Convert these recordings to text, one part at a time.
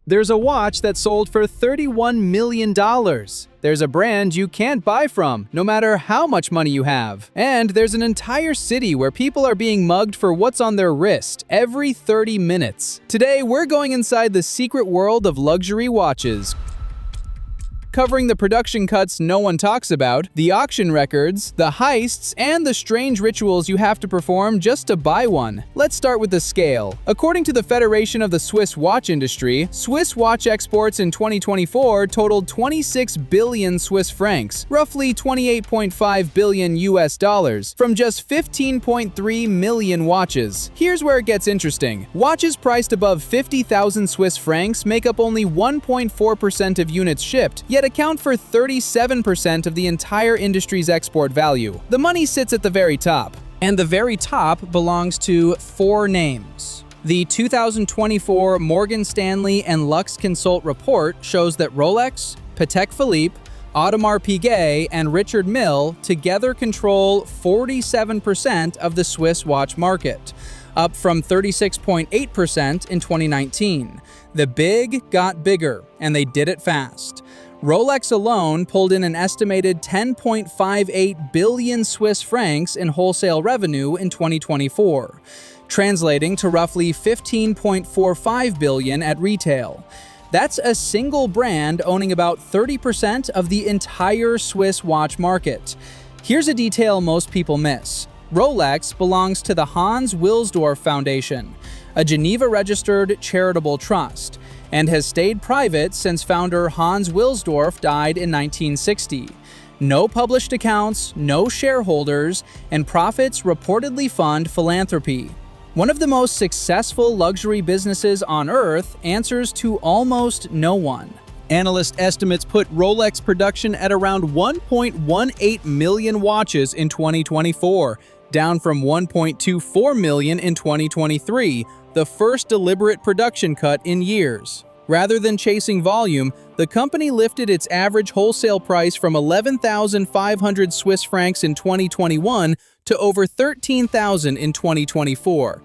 There's a watch that sold for $31 million. There's a brand you can't buy from, no matter how much money you have. And there's an entire city where people are being mugged for what's on their wrist every 30 minutes. Today, we're going inside the secret world of luxury watches, covering the production cuts no one talks about, the auction records, the heists, and the strange rituals you have to perform just to buy one. Let's start with the scale. According to the Federation of the Swiss Watch Industry, Swiss watch exports in 2024 totaled 26 billion Swiss francs, roughly 28.5 billion US dollars, from just 15.3 million watches. Here's where it gets interesting. Watches priced above 50,000 Swiss francs make up only 1.4% of units shipped, yet account for 37% of the entire industry's export value. The money sits at the very top. And the very top belongs to 4 names. The 2024 Morgan Stanley and LuxeConsult report shows that Rolex, Patek Philippe, Audemars Piguet, and Richard Mille together control 47% of the Swiss watch market, up from 36.8% in 2019. The big got bigger, and they did it fast. Rolex alone pulled in an estimated 10.58 billion Swiss francs in wholesale revenue in 2024, translating to roughly 15.45 billion at retail. That's a single brand owning about 30% of the entire Swiss watch market. Here's a detail most people miss. Rolex belongs to the Hans Wilsdorf Foundation, a Geneva-registered charitable trust, and has stayed private since founder Hans Wilsdorf died in 1960. No published accounts, no shareholders, and profits reportedly fund philanthropy. One of the most successful luxury businesses on Earth answers to almost no one. Analyst estimates put Rolex production at around 1.18 million watches in 2024, down from 1.24 million in 2023, the first deliberate production cut in years. Rather than chasing volume, the company lifted its average wholesale price from 11,500 Swiss francs in 2021 to over 13,000 in 2024.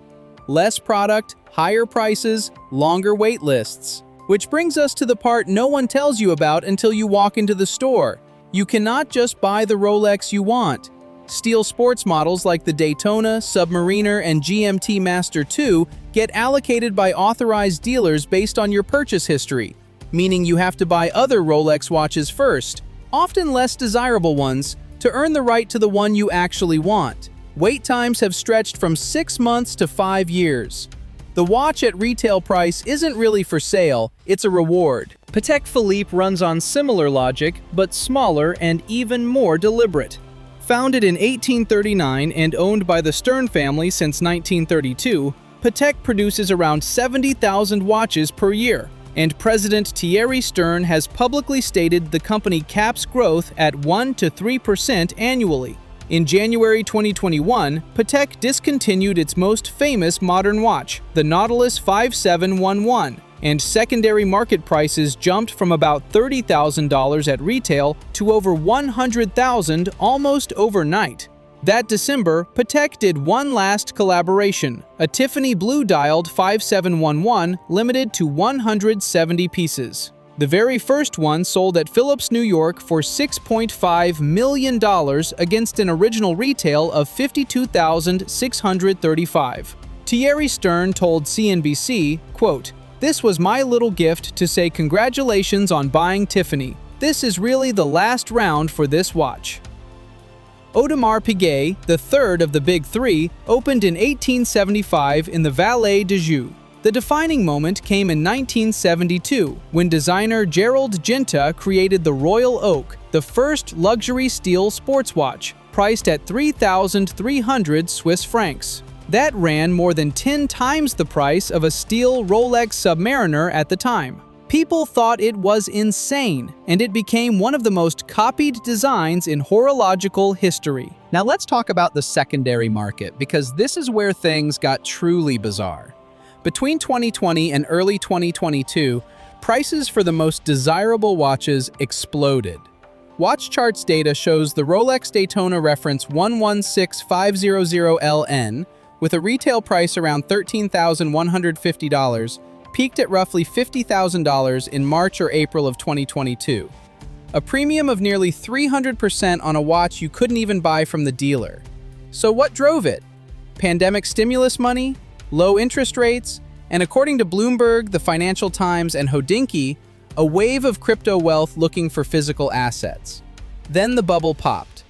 Less product, higher prices, longer wait lists. Which brings us to the part no one tells you about until you walk into the store. You cannot just buy the Rolex you want. Steel sports models like the Daytona, Submariner, and GMT Master II get allocated by authorized dealers based on your purchase history, meaning you have to buy other Rolex watches first, often less desirable ones, to earn the right to the one you actually want. Wait times have stretched from 6 months to 5 years. The watch at retail price isn't really for sale, it's a reward. Patek Philippe runs on similar logic, but smaller and even more deliberate. Founded in 1839 and owned by the Stern family since 1932, Patek produces around 70,000 watches per year, and President Thierry Stern has publicly stated the company caps growth at 1 to 3% annually. In January 2021, Patek discontinued its most famous modern watch, the Nautilus 5711, and secondary market prices jumped from about $30,000 at retail to over $100,000 almost overnight. That December, Patek did one last collaboration, a Tiffany blue-dialed 5711 limited to 170 pieces. The very first one sold at Phillips, New York for $6.5 million against an original retail of $52,635. Thierry Stern told CNBC, quote, "This was my little gift to say congratulations on buying Tiffany. This is really the last round for this watch." Audemars Piguet, the third of the big three, opened in 1875 in the Vallée de Joux. The defining moment came in 1972, when designer Gerald Ginta created the Royal Oak, the first luxury steel sports watch, priced at 3,300 Swiss francs. That ran more than 10 times the price of a steel Rolex Submariner at the time. People thought it was insane, and it became one of the most copied designs in horological history. Now let's talk about the secondary market, because this is where things got truly bizarre. Between 2020 and early 2022, prices for the most desirable watches exploded. WatchCharts data shows the Rolex Daytona reference 116500LN, with a retail price around $13,150, peaked at roughly $50,000 in March or April of 2022. A premium of nearly 300% on a watch you couldn't even buy from the dealer. So what drove it? Pandemic stimulus money? Low interest rates? And according to Bloomberg, the Financial Times, and Hodinkee, a wave of crypto wealth looking for physical assets. Then the bubble popped.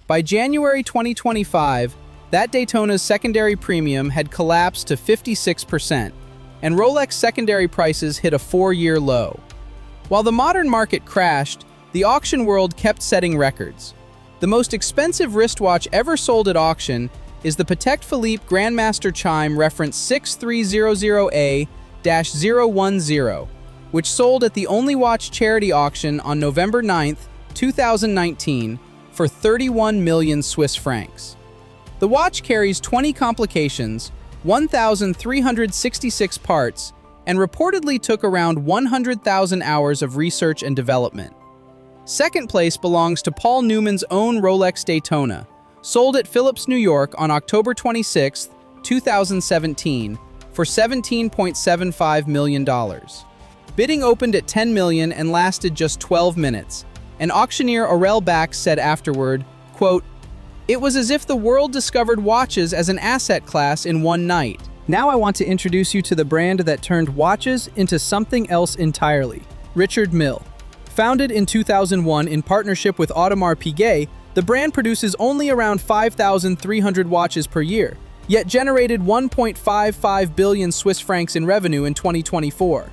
By January 2025, that Daytona's secondary premium had collapsed to 56%, and Rolex secondary prices hit a 4-year low. While the modern market crashed, the auction world kept setting records. The most expensive wristwatch ever sold at auction is the Patek Philippe Grandmaster Chime reference 6300A-010, which sold at the Only Watch charity auction on November 9, 2019, for 31 million Swiss francs. The watch carries 20 complications, 1,366 parts, and reportedly took around 100,000 hours of research and development. Second place belongs to Paul Newman's own Rolex Daytona, sold at Phillips, New York on October 26, 2017, for $17.75 million. Bidding opened at $10 million and lasted just 12 minutes, and auctioneer Aurel Bax said afterward, quote, "It was as if the world discovered watches as an asset class in one night. Now I want to introduce you to the brand that turned watches into something else entirely, Richard Mille. Founded in 2001 in partnership with Audemars Piguet, the brand produces only around 5,300 watches per year, yet generated 1.55 billion Swiss francs in revenue in 2024.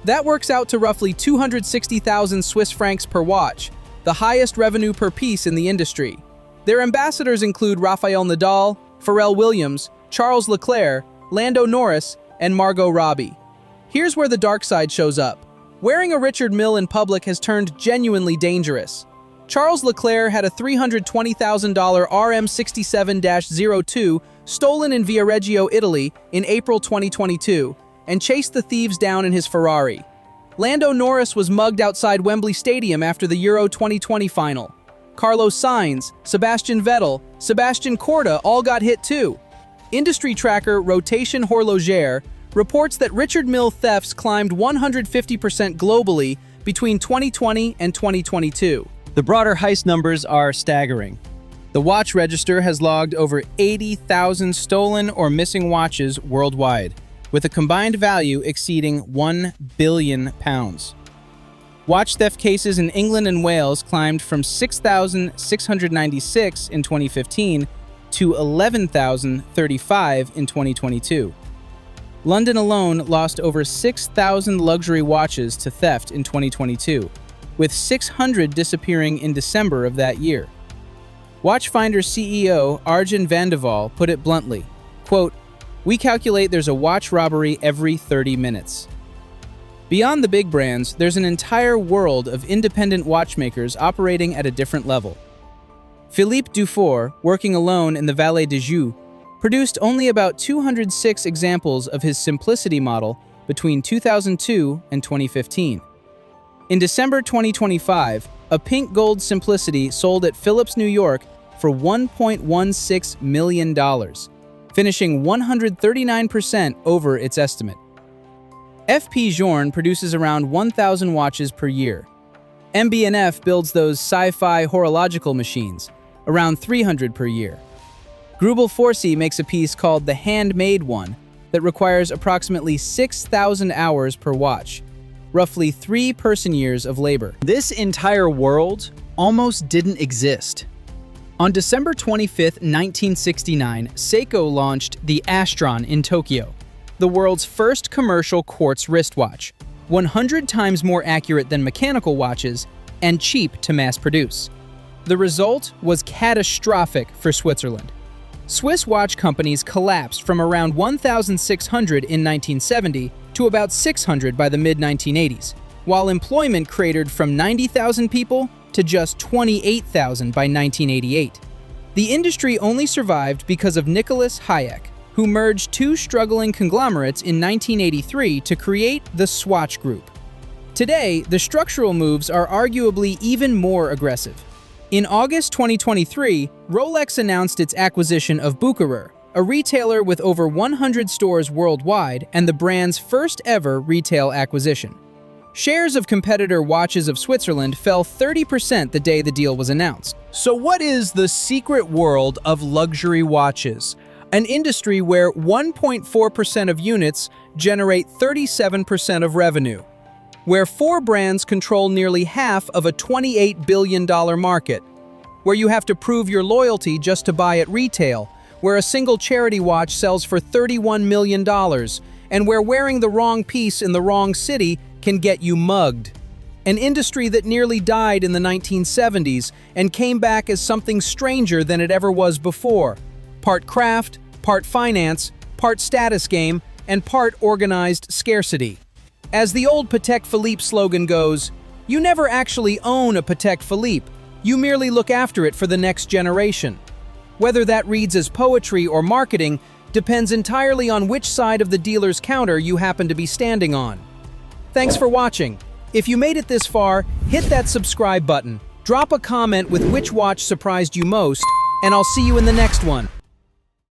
That works out to roughly 260,000 Swiss francs per watch, the highest revenue per piece in the industry. Their ambassadors include Rafael Nadal, Pharrell Williams, Charles Leclerc, Lando Norris, and Margot Robbie. Here's where the dark side shows up. Wearing a Richard Mille in public has turned genuinely dangerous. Charles Leclerc had a $320,000 RM67-02 stolen in Viareggio, Italy in April 2022 and chased the thieves down in his Ferrari. Lando Norris was mugged outside Wembley Stadium after the Euro 2020 final. Carlos Sainz, Sebastian Vettel, Sebastian Corda all got hit too. Industry tracker Rotation Horlogère reports that Richard Mille thefts climbed 150% globally between 2020 and 2022. The broader heist numbers are staggering. The watch register has logged over 80,000 stolen or missing watches worldwide, with a combined value exceeding £1 billion. Watch theft cases in England and Wales climbed from 6,696 in 2015 to 11,035 in 2022. London alone lost over 6,000 luxury watches to theft in 2022, with 600 disappearing in December of that year. Watchfinder CEO Arjen van de Waal put it bluntly, quote, "We calculate there's a watch robbery every 30 minutes." Beyond the big brands, there's an entire world of independent watchmakers operating at a different level. Philippe Dufour, working alone in the Vallée de Joux, produced only about 206 examples of his Simplicity model between 2002 and 2015. In December 2025, a pink gold Simplicity sold at Phillips, New York for $1.16 million, finishing 139% over its estimate. FP Journe produces around 1,000 watches per year. MB&F builds those sci-fi horological machines, around 300 per year. Grubel Forsey makes a piece called the Handmade One that requires approximately 6,000 hours per watch, roughly 3 person-years of labor. This entire world almost didn't exist. On December 25, 1969, Seiko launched the Astron in Tokyo, the world's first commercial quartz wristwatch, 100 times more accurate than mechanical watches and cheap to mass produce. The result was catastrophic for Switzerland. Swiss watch companies collapsed from around 1,600 in 1970 to about 600 by the mid-1980s, while employment cratered from 90,000 people to just 28,000 by 1988. The industry only survived because of Nicholas Hayek, who merged 2 struggling conglomerates in 1983 to create the Swatch Group. Today, the structural moves are arguably even more aggressive. In August 2023, Rolex announced its acquisition of Bucherer, a retailer with over 100 stores worldwide and the brand's first ever retail acquisition. Shares of competitor Watches of Switzerland fell 30% the day the deal was announced. So what is the secret world of luxury watches? An industry where 1.4% of units generate 37% of revenue, where 4 brands control nearly half of a $28 billion market, where you have to prove your loyalty just to buy at retail, where a single charity watch sells for $31 million, and where wearing the wrong piece in the wrong city can get you mugged. An industry that nearly died in the 1970s and came back as something stranger than it ever was before. Part craft, part finance, part status game, and part organized scarcity. As the old Patek Philippe slogan goes, you never actually own a Patek Philippe, you merely look after it for the next generation. Whether that reads as poetry or marketing depends entirely on which side of the dealer's counter you happen to be standing on. Thanks for watching. If you made it this far, hit that subscribe button, drop a comment with which watch surprised you most, and I'll see you in the next one.